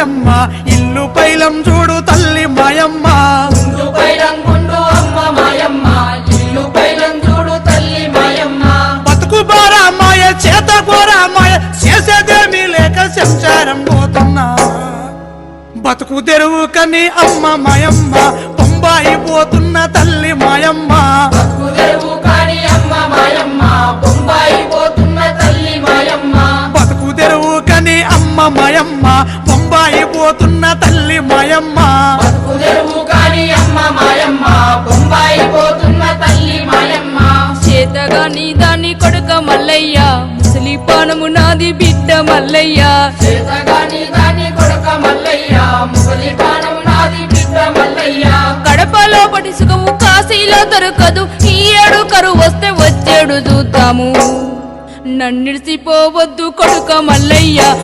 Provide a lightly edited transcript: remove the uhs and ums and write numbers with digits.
మాయమ్మ ఇల్లు పైలం చూడు తల్లి మాయమ్మ ఇల్లు పైలం గుండు అమ్మ మాయమ్మ ఇల్లు పైలం చూడు తల్లి మాయమ్మ బతుకు బారా మాయ చేత గోరా మాయ చేసేదేమీ లేక సంసారం పోతున్నా బతుకు తెరువు కని అమ్మ మాయమ్మ బొంబాయి పోతున్న తల్లి మాయమ్మ బతుకు తెరువు కాని అమ్మ మాయమ్మ బొంబాయి పోతున్న తల్లి మాయమ్మ బతుకు తెరువు కని అమ్మ మాయమ్మ బొంబాయి పోతున్న తల్లి మాయమ్మ బతుకు తెరువు కాని అమ్మ మాయమ్మ బొంబాయి పోతున్న తల్లి మాయమ్మ చేతగాని దాని కొడుక మల్లయ్య ముసలి పానము నాది బిడ్డ మల్లయ్య చేతగాని దాని కొడుక మల్లయ్య ముసలి పానం నాది బిడ్డ మల్లయ్య కడపలో పటి సుఖము కాశీలో దొరకదు ఈ ఏడు కరువు వస్తే వచ్చేడు చూద్దాము నన్నిడిసిపోవద్దు కొడుక మల్లయ్య